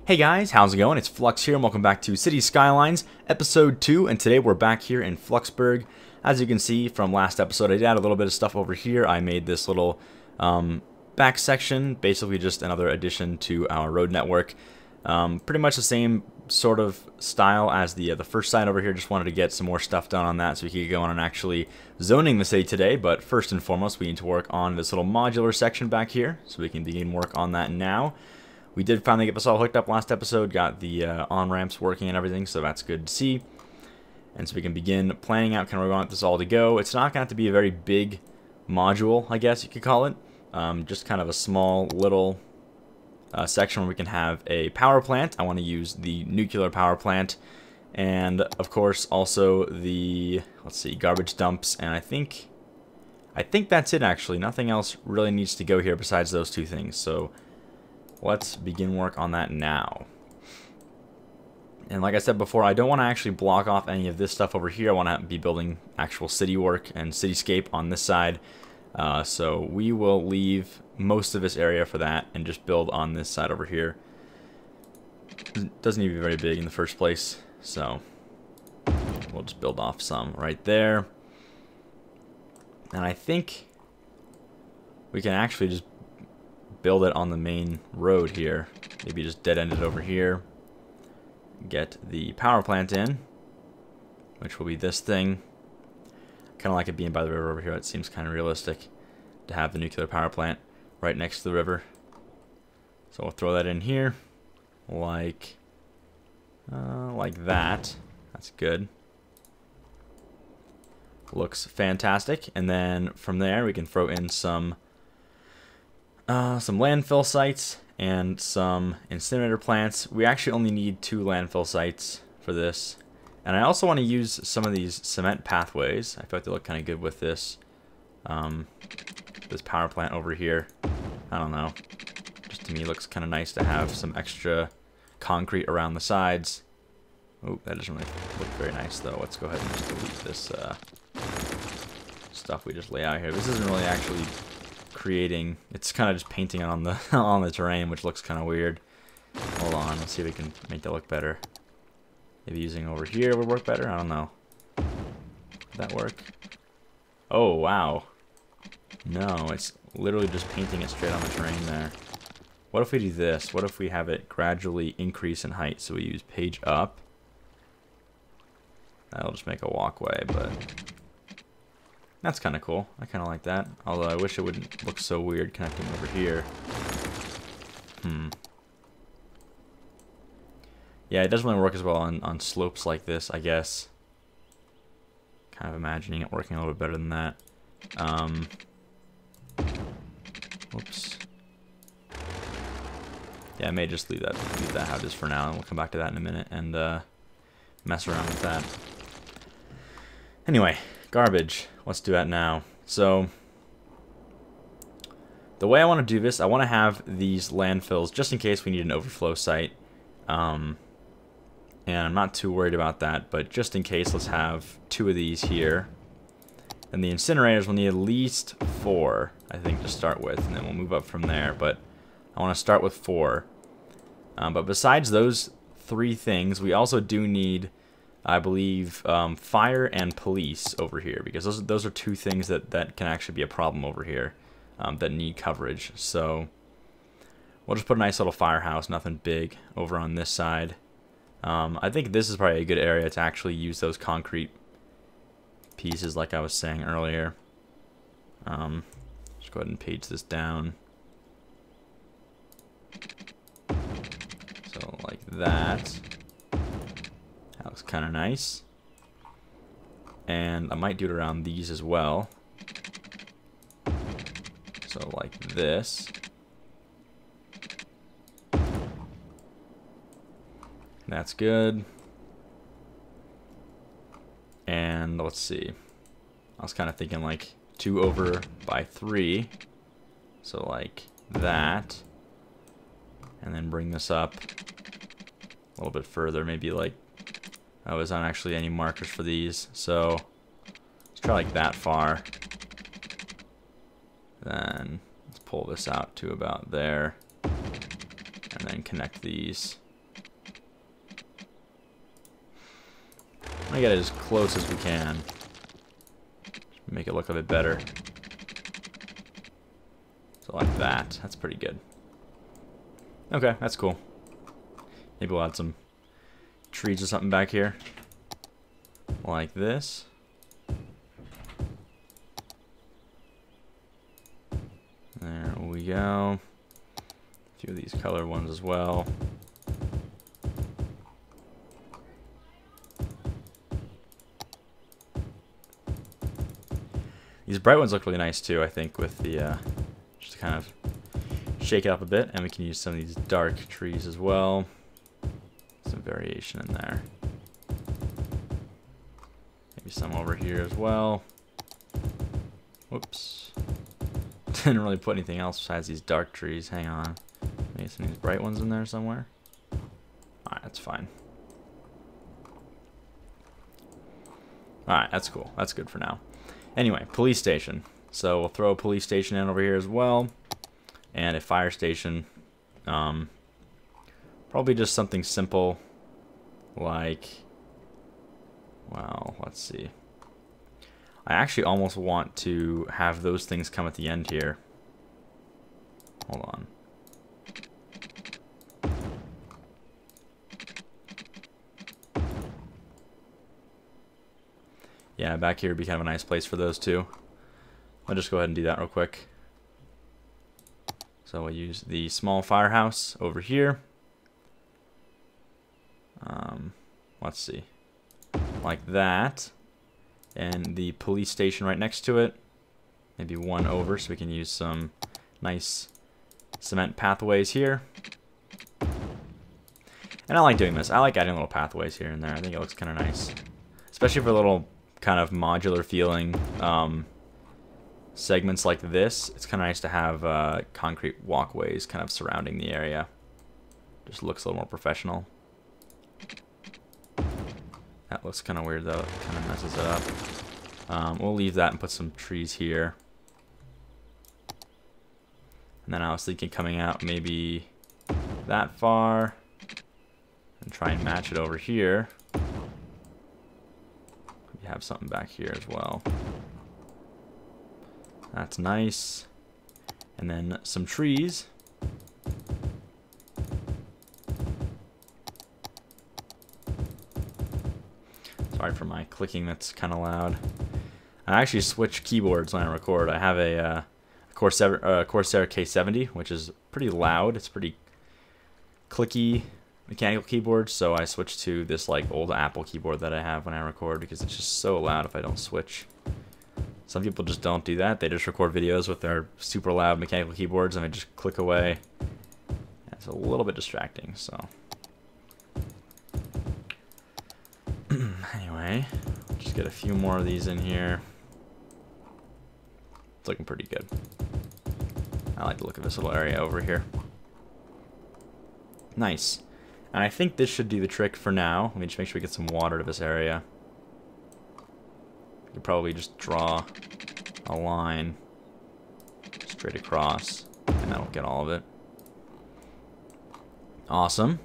Hey guys, how's it going? It's Flux here and welcome back to City Skylines episode 2, and today we're back here in Fluxburg. As you can see from last episode, I did add a little bit of stuff over here. I made this little back section, basically just another addition to our road network. Pretty much the same sort of style as the first side over here. Just wanted to get some more stuff done on that so we could go on and actually zoning the city today. But first and foremost, we need to work on this little modular section back here, so we can begin work on that now. We did finally get this all hooked up last episode, got the on-ramps working and everything, so that's good to see. And so we can begin planning out kind of where we want this all to go. It's not going to have to be a very big module, I guess you could call it. Just kind of a small little section where we can have a power plant. I want to use the nuclear power plant. And, of course, also the, let's see, garbage dumps. And I think that's it, actually. Nothing else really needs to go here besides those two things. So let's begin work on that now. And like I said before, I don't want to actually block off any of this stuff over here. I want to be building actual city work and cityscape on this side. So we will leave most of this area for that and just build on this side over here. It doesn't need to be very big in the first place, so we'll just build off some right there. And I think we can actually just build it on the main road here. Maybe just dead-end it over here. Get the power plant in, which will be this thing. Kind of like it being by the river over here. It seems kind of realistic to have the nuclear power plant right next to the river. So we'll throw that in here, like that. That's good. Looks fantastic. And then from there we can throw in some landfill sites and some incinerator plants. We actually only need 2 landfill sites for this. And I also want to use some of these cement pathways. I feel like they look kind of good with this this power plant over here. I don't know. Just to me, it looks kind of nice to have some extra concrete around the sides. Oh, that doesn't really look very nice, though. Let's go ahead and just delete this stuff we just lay out here. This isn't really actually creating. It's kind of just painting it on the on the terrain, which looks kind of weird. Hold on, let's see if we can make that look better. Maybe using over here would work better. I don't know. Would that work? Oh wow. No, it's literally just painting it straight on the terrain there. What if we do this? What if we have it gradually increase in height? So we use page up. That'll just make a walkway, but that's kind of cool. I kind of like that. Although I wish it wouldn't look so weird connecting over here. Yeah, it doesn't really work as well on slopes like this, I guess. Kind of imagining it working a little bit better than that. Whoops. Yeah, I may just leave that how it is for now, and we'll come back to that in a minute and mess around with that. Anyway, garbage. Let's do that now. So the way I want to do this, I want to have these landfills just in case we need an overflow site. And I'm not too worried about that, but just in case, let's have 2 of these here. And the incinerators will need at least 4, I think, to start with, and then we'll move up from there. But I want to start with 4. But besides those 3 things, we also do need, I believe, fire and police over here, because those are 2 things that can actually be a problem over here that need coverage. So we'll just put a nice little firehouse, nothing big, over on this side. I think this is probably a good area to actually use those concrete pieces like I was saying earlier. Just go ahead and page this down. So like that. That looks kind of nice. And I might do it around these as well. So like this. That's good. And let's see. I was kind of thinking like 2 over by 3. So like that. And then bring this up a little bit further. Maybe like, oh, there's not actually any markers for these. So let's try like that far. Then let's pull this out to about there. And then connect these I get it as close as we can. Make it look a bit better. So like that. That's pretty good. Okay, that's cool. Maybe we'll add some trees or something back here. Like this. There we go. A few of these colored ones as well. These bright ones look really nice too, I think, with the, just to kind of shake it up a bit. And we can use some of these dark trees as well. Some variation in there. Maybe some over here as well. Whoops. Didn't really put anything else besides these dark trees. Hang on. Maybe some of these bright ones in there somewhere. Alright, that's fine. Alright, that's cool. That's good for now. Anyway, police station. So we'll throw a police station in over here as well. And a fire station. Probably just something simple. Like, well, let's see. I actually almost want to have those things come at the end here. Hold on. Yeah, back here would be kind of a nice place for those two. I'll just go ahead and do that real quick. So we'll use the small firehouse over here. Let's see. Like that. And the police station right next to it. Maybe one over so we can use some nice cement pathways here. And I like doing this. I like adding little pathways here and there. I think it looks kind of nice. Especially for little kind of modular feeling segments like this. It's kind of nice to have concrete walkways kind of surrounding the area. Just looks a little more professional. That looks kind of weird though. It kind of messes it up. We'll leave that and put some trees here. And then I was thinking coming out maybe that far. And try and match it over here. We have something back here as well. That's nice. And then some trees. Sorry for my clicking, that's kind of loud. I actually switch keyboards when I record. I have a Corsair K70, which is pretty loud. It's pretty clicky mechanical keyboard, so I switched to this like old Apple keyboard that I have when I record because it's just so loud if I don't switch. Some people just don't do that. They just record videos with their super loud mechanical keyboards and they just click away. It's a little bit distracting, so. Anyway, just get a few more of these in here. It's looking pretty good. I like the look of this little area over here. Nice. And I think this should do the trick for now. Let me just make sure we get some water to this area. We could probably just draw a line straight across, and that'll get all of it. Awesome.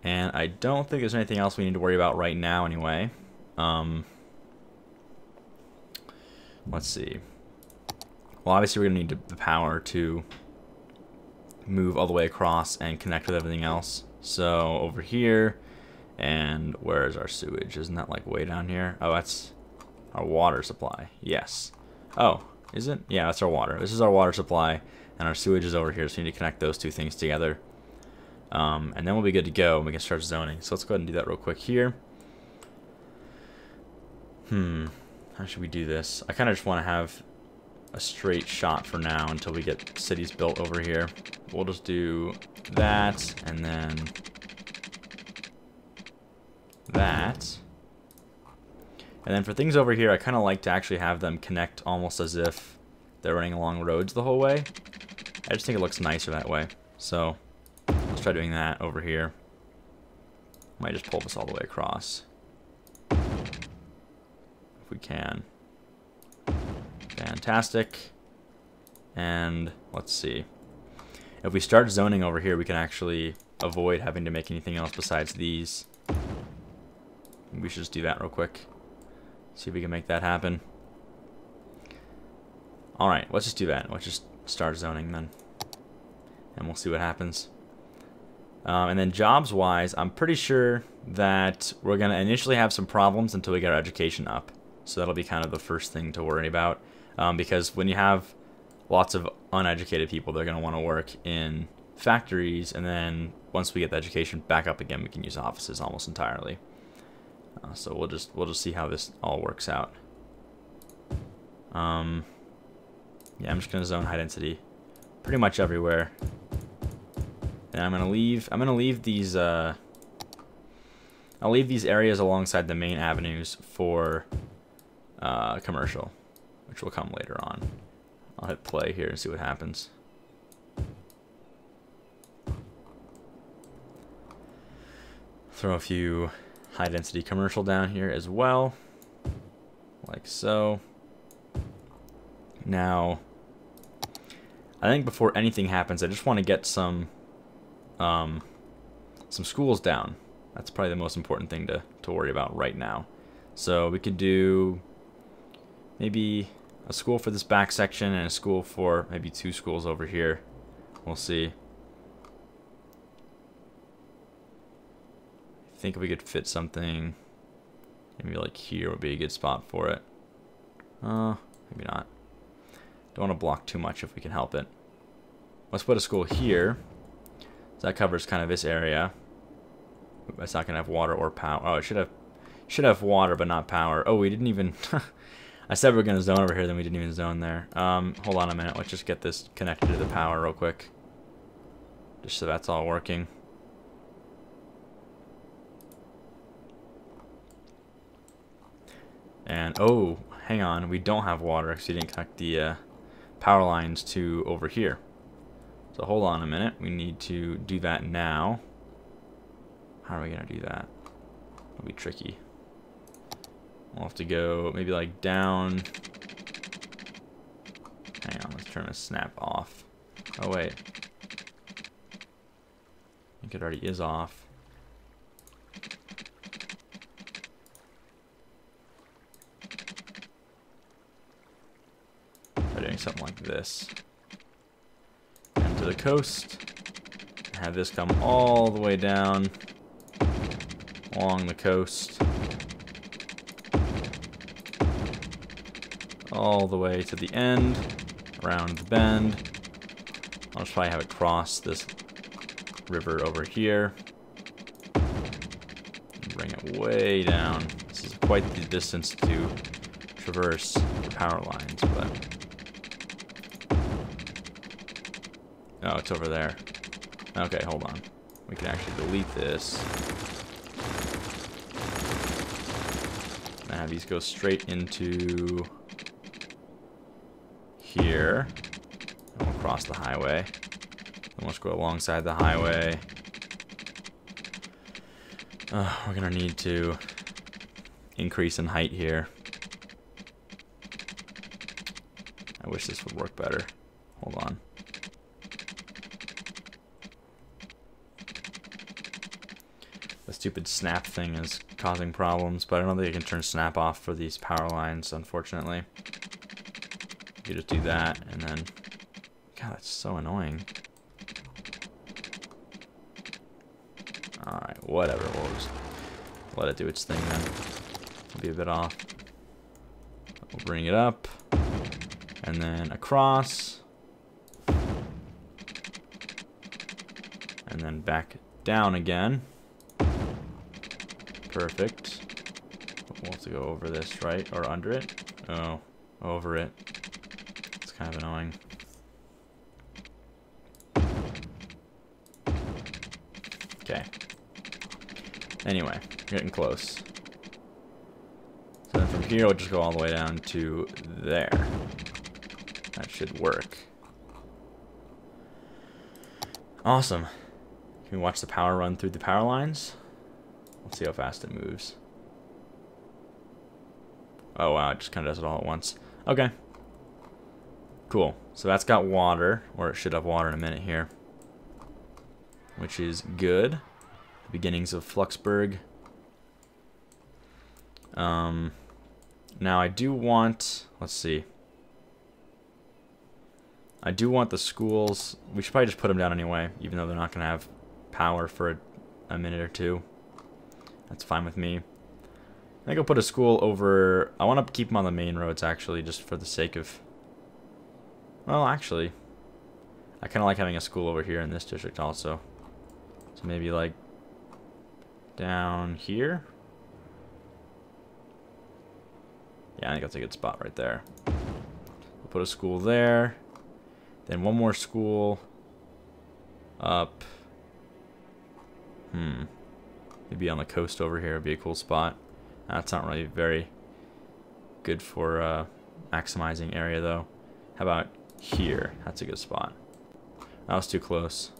And I don't think there's anything else we need to worry about right now anyway. Let's see. Well, obviously we're going to need the power to move all the way across and connect with everything else. So over here, and where is our sewage? Isn't that like way down here? Oh, that's our water supply. Yes. Oh, is it? Yeah, that's our water. This is our water supply, and our sewage is over here, so we need to connect those two things together. And then we'll be good to go, and we can start zoning. So let's go ahead and do that real quick here. How should we do this? I kind of just want to have a straight shot for now until we get cities built over here. We'll just do that, and then that. And then for things over here, I kind of like to actually have them connect almost as if they're running along roads the whole way. I just think it looks nicer that way. So let's try doing that over here. Might just pull this all the way across. If we can. Fantastic. And let's see. If we start zoning over here, we can actually avoid having to make anything else besides these. We should just do that real quick. See if we can make that happen. Alright, let's just do that. Let's just start zoning then. And we'll see what happens. And then jobs-wise, I'm pretty sure that we're going to initially have some problems until we get our education up. So that'll be kind of the first thing to worry about. Because when you have lots of uneducated people, they're going to want to work in factories. And then once we get the education back up again, we can use offices almost entirely. So we'll just see how this all works out. Yeah, I'm just going to zone high density pretty much everywhere. And I'm gonna leave these I'll leave these areas alongside the main avenues for commercial, which will come later on. I'll hit play here and see what happens. Throw a few high density commercial down here as well, like so. Now, I think before anything happens, I just want to get some schools down. That's probably the most important thing to worry about right now. So we could do maybe a school for this back section and a school for maybe 2 schools over here. We'll see. I think if we could fit something, maybe like here would be a good spot for it. Maybe not. Don't want to block too much if we can help it. Let's put a school here. So that covers kind of this area. It's not gonna have water or power. Oh, it should have water but not power. Oh, we didn't even. I said we were gonna zone over here, then we didn't even zone there. Hold on a minute. Let's just get this connected to the power real quick, just so that's all working. And oh, hang on, we don't have water because we didn't connect the power lines to over here. So hold on a minute. We need to do that now. How are we gonna do that? It'll be tricky. We'll have to go maybe like down. Hang on, let's turn the snap off. Oh wait. I think it already is off. Try doing something like this. And to the coast. Have this come all the way down along the coast. All the way to the end, around the bend. I'll just probably have it cross this river over here. And bring it way down. This is quite the distance to traverse the power lines, but... Oh, it's over there. Okay, hold on. We can actually delete this. And have these go straight into here. And we'll cross the highway. Then let's go alongside the highway. We're gonna need to increase in height here. I wish this would work better. Hold on. The stupid snap thing is causing problems, but I don't think I can turn snap off for these power lines, unfortunately. You just do that, and then... God, that's so annoying. Alright, whatever. We'll just let it do its thing then. It'll be a bit off. We'll bring it up. And then across. And then back down again. Perfect. We'll have to go over this, right? Or under it? Oh, over it. It's kind of annoying. Okay. Anyway, we're getting close. So then from here, we'll just go all the way down to there. That should work. Awesome. Can we watch the power run through the power lines? Let's see how fast it moves. Oh wow, it just kind of does it all at once. Okay. Cool. So that's got water, or it should have water in a minute here. Which is good. The beginnings of Fluxburg. Now I do want, let's see. I do want the schools, we should probably just put them down anyway, even though they're not going to have power for a minute or two. That's fine with me. I think I'll put a school over, I want to keep them on the main roads actually, just for the sake of, well actually, I kind of like having a school over here in this district also. So maybe like down here. Yeah, I think that's a good spot right there. We'll put a school there. Then one more school up. Maybe on the coast over here would be a cool spot. That's not really very good for maximizing area though. How about here? That's a good spot. That was too close.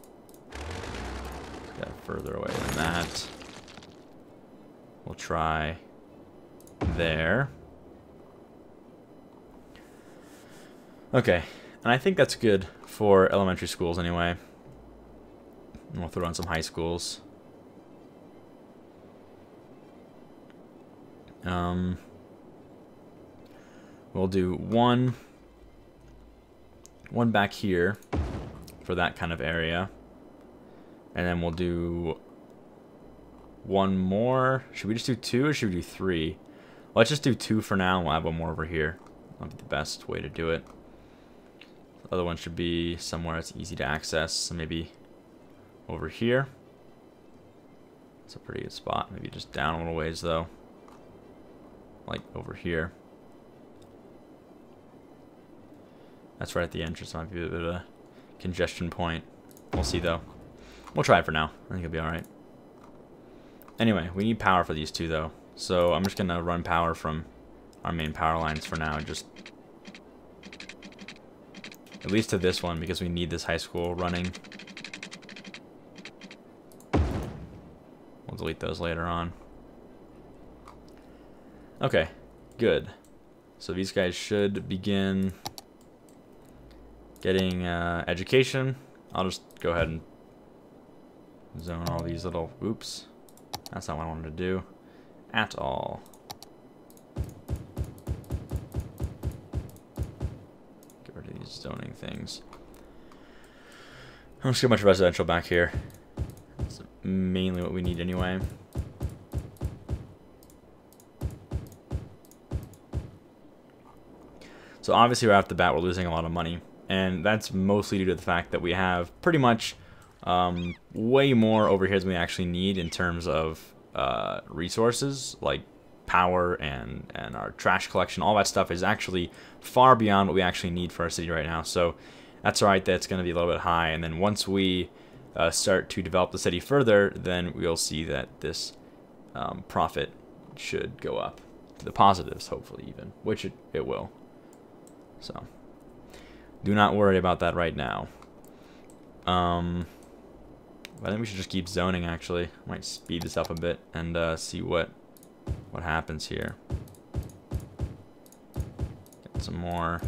Got further away than that. We'll try there. Okay, and I think that's good for elementary schools anyway. And we'll throw in some high schools. We'll do one back here for that kind of area. And then we'll do one more. Should we just do 2 or should we do 3? Let's just do 2 for now and we'll have one more over here. That'll be the best way to do it. The other one should be somewhere that's easy to access. So maybe over here. It's a pretty good spot. Maybe just down a little ways though. Like over here. That's right at the entrance. Might be a bit of a congestion point. We'll see though. We'll try it for now. I think it'll be alright. Anyway, we need power for these two though. So I'm just gonna run power from our main power lines for now and just at least to this one because we need this high school running. We'll delete those later on. Okay, good. So these guys should begin getting education. I'll just go ahead and zone all these little, oops, that's not what I wanted to do at all. Get rid of these zoning things. I don't see much residential back here. That's mainly what we need anyway. So obviously right off the bat we're losing a lot of money. And that's mostly due to the fact that we have pretty much way more over here than we actually need in terms of resources, like power and our trash collection. All that stuff is actually far beyond what we actually need for our city right now. So that's alright, that's going to be a little bit high. And then once we start to develop the city further, then we'll see that this profit should go up to the positives, hopefully even, which it will. So do not worry about that right now. I think we should just keep zoning actually. Might speed this up a bit and see what happens here. Get some more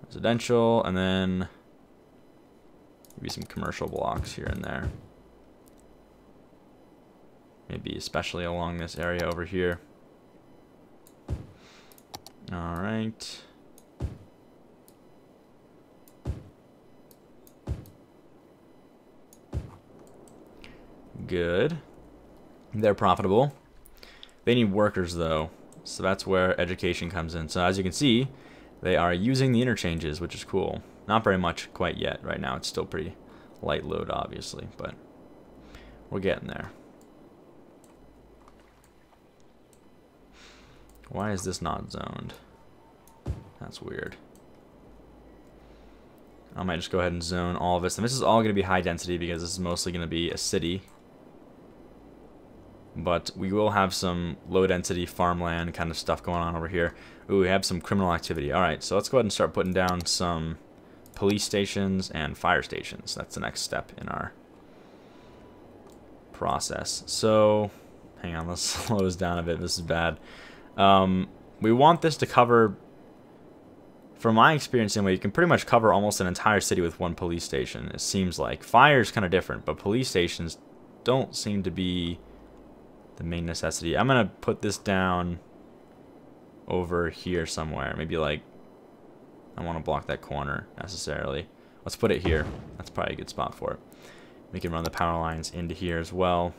residential and then maybe some commercial blocks here and there. Maybe especially along this area over here. All right. Good. They're profitable. They need workers though, so that's where education comes in. So as you can see, they are using the interchanges, which is cool. Not very much quite yet. Right now it's still pretty light load obviously, but we're getting there. Why is this not zoned? That's weird. I might just go ahead and zone all of this. And this is all going to be high density because this is mostly going to be a city. But we will have some low density farmland kind of stuff going on over here. Ooh, we have some criminal activity. Alright, so let's go ahead and start putting down some police stations and fire stations. That's the next step in our process. So, hang on, let's slow this down a bit. This is bad. We want this to cover, from my experience anyway, you can pretty much cover almost an entire city with one police station. It seems like. Fire's kind of different, but police stations don't seem to be the main necessity. I'm gonna put this down over here somewhere. Maybe like, I don't want to block that corner necessarily. Let's put it here. That's probably a good spot for it. We can run the power lines into here as well,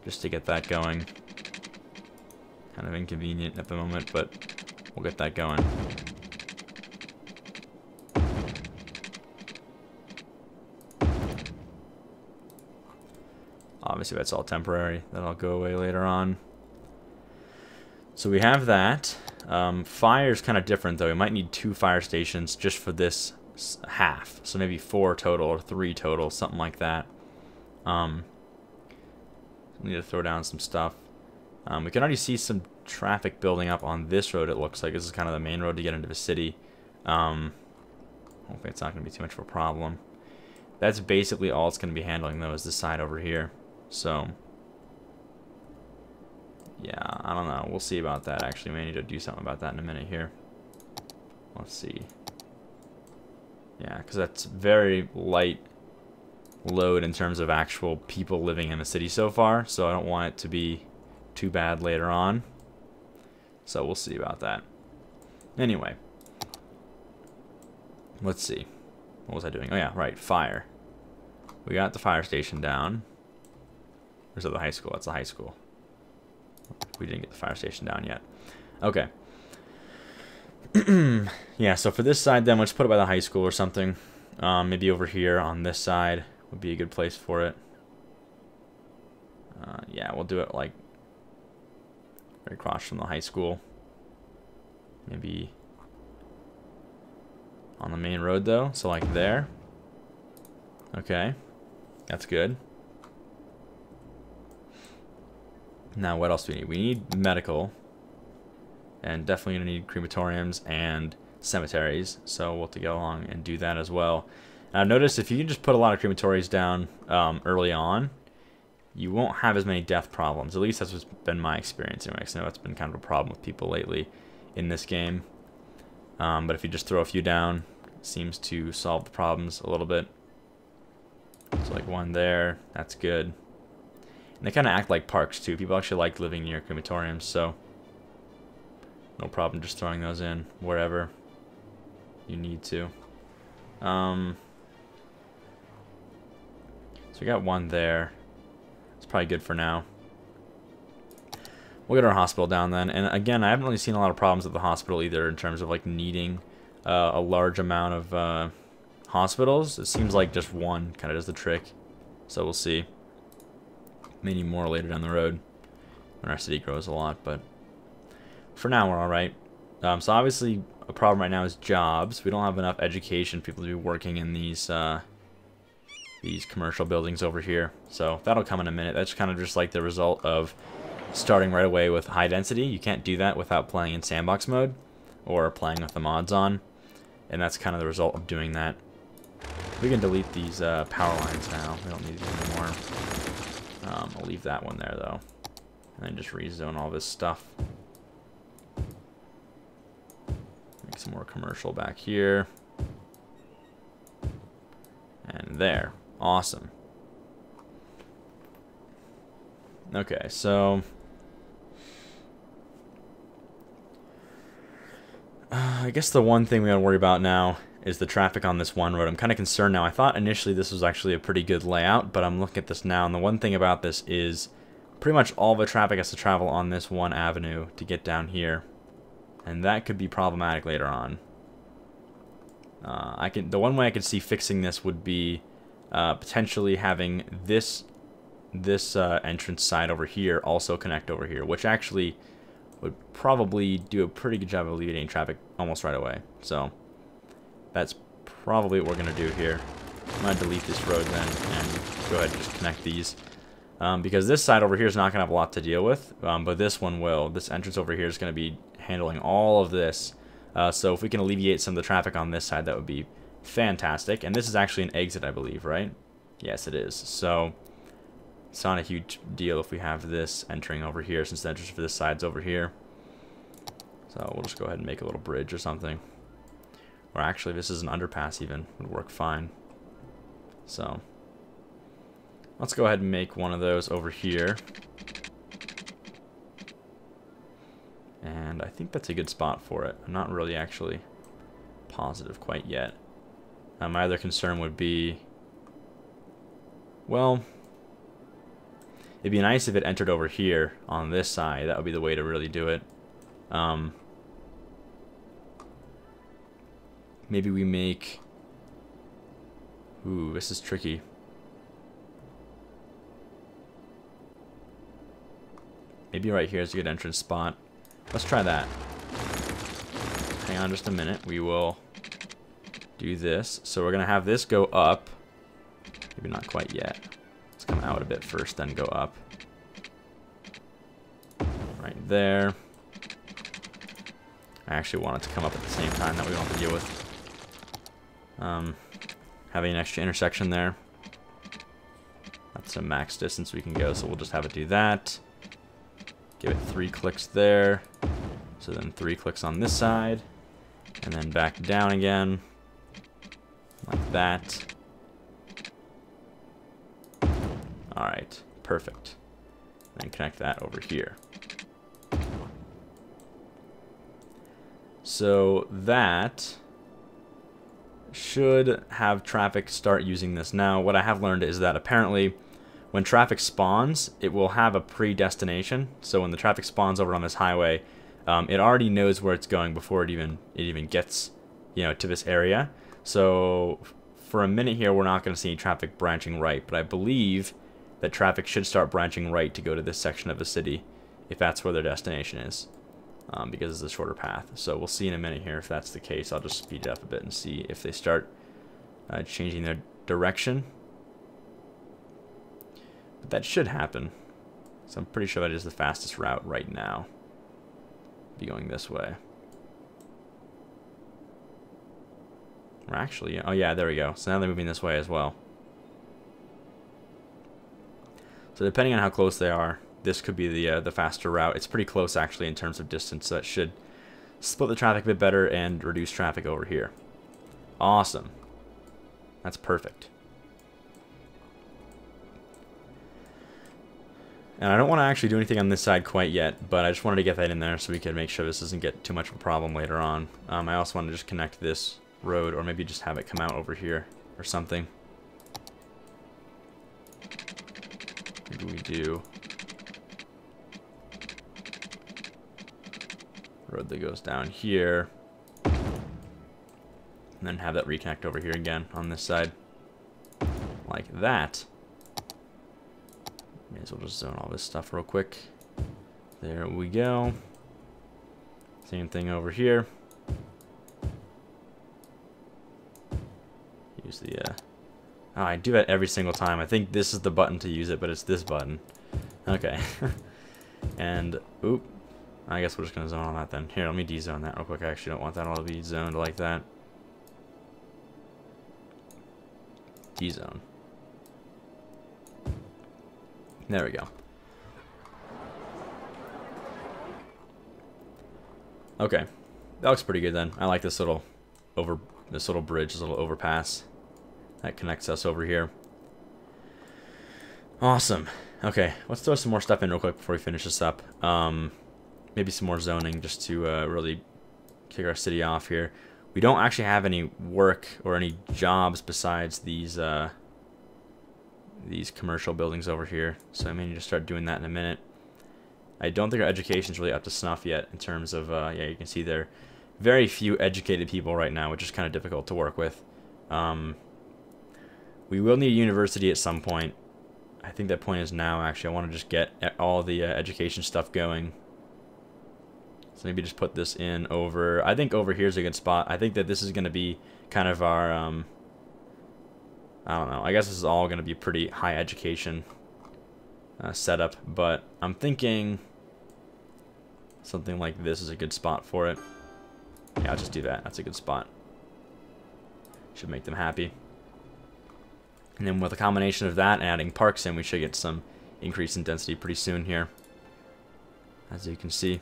just to get that going. Kind of inconvenient at the moment, but we'll get that going. Obviously that's all temporary. That'll go away later on. So we have that. Fire's kind of different though. We might need 2 fire stations just for this half. So maybe 4 total or 3 total, something like that. We need to throw down some stuff. We can already see some traffic building up on this road, it looks like. This is kind of the main road to get into the city. Hopefully it's not going to be too much of a problem. That's basically all it's going to be handling though, is this side over here. So, yeah, I don't know. We'll see about that, actually. We may need to do something about that in a minute here. Let's see. Yeah, because that's very light load in terms of actual people living in the city so far, so I don't want it to be too bad later on. So we'll see about that. Anyway, let's see. What was I doing? Oh yeah, right, fire. We got the fire station down. Or is it the high school? That's the high school. We didn't get the fire station down yet. Okay. Yeah, so for this side then, let's put it by the high school or something. Maybe over here on this side would be a good place for it. Yeah, we'll do it like right across from the high school. Maybe on the main road though, so like there. Okay, that's good. Now what else do we need? We need medical. And definitely going to need crematoriums and cemeteries. So we'll have to go along and do that as well. And I've noticed if you can just put a lot of crematories down early on, you won't have as many death problems. At least that's what's been my experience anyway. 'Cause I know that's been kind of a problem with people lately in this game. But if you just throw a few down, it seems to solve the problems a little bit. So like one there, that's good. And they kind of act like parks too. People actually like living near crematoriums, so no problem just throwing those in wherever you need to. So we got one there. It's probably good for now. We'll get our hospital down then. And again, I haven't really seen a lot of problems at the hospital either in terms of like needing a large amount of hospitals. It seems like just one kind of does the trick. So we'll see. Maybe more later down the road when our city grows a lot, but for now we're alright. So obviously a problem right now is jobs. We don't have enough education people to be working in these commercial buildings over here. So that'll come in a minute. That's kind of just like the result of starting right away with high density. You can't do that without playing in sandbox mode or playing with the mods on. And that's kind of the result of doing that. We can delete these power lines now. We don't need these anymore. I'll leave that one there though. And then just rezone all this stuff. Make some more commercial back here. And there. Awesome. Okay, so I guess the one thing we gotta worry about now is the traffic on this one road. I'm kind of concerned now. I thought initially this was actually a pretty good layout, but I'm looking at this now, and the one thing about this is pretty much all the traffic has to travel on this one avenue to get down here, and that could be problematic later on. The one way I could see fixing this would be potentially having this entrance side over here also connect over here, which actually would probably do a pretty good job of alleviating traffic almost right away. So that's probably what we're going to do here. I'm going to delete this road then and go ahead and just connect these. Because this side over here is not going to have a lot to deal with, but this one will. This entrance over here is going to be handling all of this. So if we can alleviate some of the traffic on this side, that would be fantastic. And this is actually an exit, I believe, right? Yes, it is. So it's not a huge deal if we have this entering over here, since the entrance for this side's over here. So we'll just go ahead and make a little bridge or something. Or actually, this is an underpass even. Would work fine. So Let's go ahead and make one of those over here. And I think that's a good spot for it. I'm not really actually positive quite yet. My other concern would be, well, it'd be nice if it entered over here on this side. That would be the way to really do it. Maybe we make... Ooh, this is tricky. Maybe right here is a good entrance spot. Let's try that. Hang on just a minute. We will do this. So we're going to have this go up. Maybe not quite yet. Let's come out a bit first, then go up. Right there. I actually want it to come up at the same time. That we don't have to deal with having an extra intersection there. That's a max distance we can go, so we'll just have it do that. Give it 3 clicks there. So then 3 clicks on this side. And then back down again. Like that. Alright, perfect. Then connect that over here. So that should have traffic start using this. Now, what I have learned is that apparently when traffic spawns, it will have a predestination. So when the traffic spawns over on this highway, it already knows where it's going before it even gets, you know, to this area. So for a minute here, we're not going to see traffic branching right, but I believe that traffic should start branching right to go to this section of the city if that's where their destination is, because it's a shorter path. So we'll see in a minute here if that's the case. I'll just speed it up a bit and see if they start changing their direction. But that should happen. So I'm pretty sure that is the fastest route right now. Be going this way. Or actually, oh yeah, there we go. So now they're moving this way as well. So depending on how close they are, this could be the faster route. It's pretty close actually in terms of distance, so that should split the traffic a bit better and reduce traffic over here. Awesome. That's perfect. And I don't want to actually do anything on this side quite yet, but I just wanted to get that in there so we could make sure this doesn't get too much of a problem later on. I also want to just connect this road, or maybe just have it come out over here or something. Maybe we do road that goes down here, and then have that reconnect over here again on this side, like that. May as well just zone all this stuff real quick. There we go. Same thing over here. Use the oh, I do that every single time. I think this is the button to use it, but it's this button. Okay. And oop, I guess we're just gonna zone on that then. Here, let me de-zone that real quick. I actually don't want that all to be zoned like that. De-zone. There we go. Okay, that looks pretty good then. I like this little bridge, this little overpass that connects us over here. Awesome. Okay, let's throw some more stuff in real quick before we finish this up. Maybe some more zoning just to really kick our city off here. We don't actually have any work or any jobs besides these commercial buildings over here, so I may need to start doing that in a minute. I don't think our education's really up to snuff yet in terms of, yeah, you can see there are very few educated people right now, which is kind of difficult to work with. We will need a university at some point. I think that point is now, actually. I want to just get all the education stuff going. So maybe just put this in over, I think over here is a good spot. I think that this is going to be kind of our, I don't know, I guess this is all going to be pretty high education setup, but I'm thinking something like this is a good spot for it. Yeah, I'll just do that. That's a good spot. Should make them happy. And then with a combination of that and adding parks in, we should get some increase in density pretty soon here, as you can see.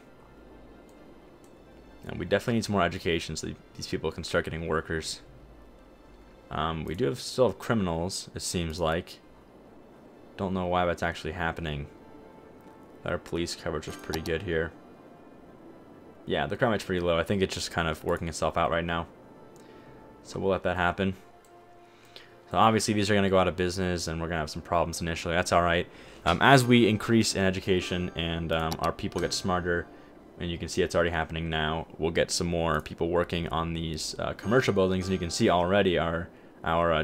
And we definitely need some more education so these people can start getting workers. We still have criminals, it seems like. Don't know why that's actually happening. Our police coverage is pretty good here. Yeah, the crime rate's pretty low. I think it's just kind of working itself out right now. So we'll let that happen. So obviously these are going to go out of business and we're going to have some problems initially. That's alright. As we increase in education and our people get smarter, and you can see it's already happening now, we'll get some more people working on these commercial buildings, and you can see already our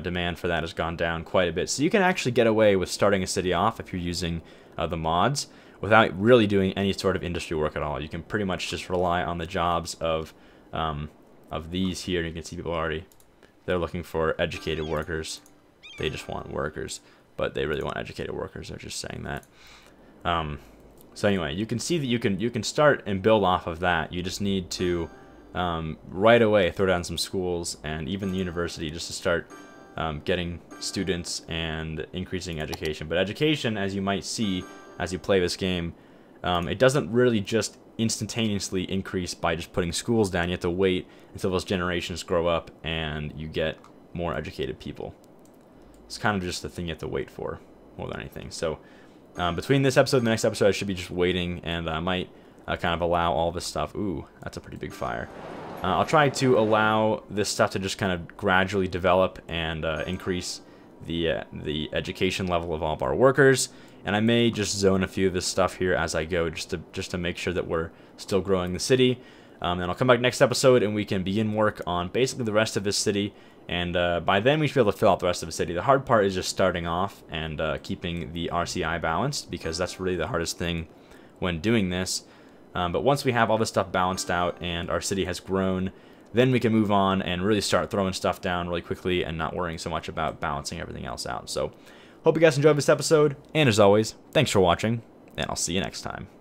demand for that has gone down quite a bit. So you can actually get away with starting a city off if you're using the mods without really doing any sort of industry work at all. You can pretty much just rely on the jobs of these here. You can see people already, they're looking for educated workers. They just want workers, but they really want educated workers. They're just saying that. So anyway, you can see that you can start and build off of that. You just need to right away throw down some schools and even the university just to start getting students and increasing education. But education, as you might see as you play this game, it doesn't really just instantaneously increase by just putting schools down. You have to wait until those generations grow up and you get more educated people. It's kind of just the thing you have to wait for more than anything. So between this episode and the next episode, I should be just waiting, and I might kind of allow all this stuff. Ooh, that's a pretty big fire. I'll try to allow this stuff to just kind of gradually develop and increase the education level of all of our workers. And I may just zone a few of this stuff here as I go, just to make sure that we're still growing the city. And I'll come back next episode and we can begin work on basically the rest of this city. And by then we should be able to fill out the rest of the city. The hard part is just starting off and keeping the RCI balanced, because that's really the hardest thing when doing this. But once we have all this stuff balanced out and our city has grown, then we can move on and really start throwing stuff down really quickly and not worrying so much about balancing everything else out. So hope you guys enjoyed this episode, and as always, thanks for watching, and I'll see you next time.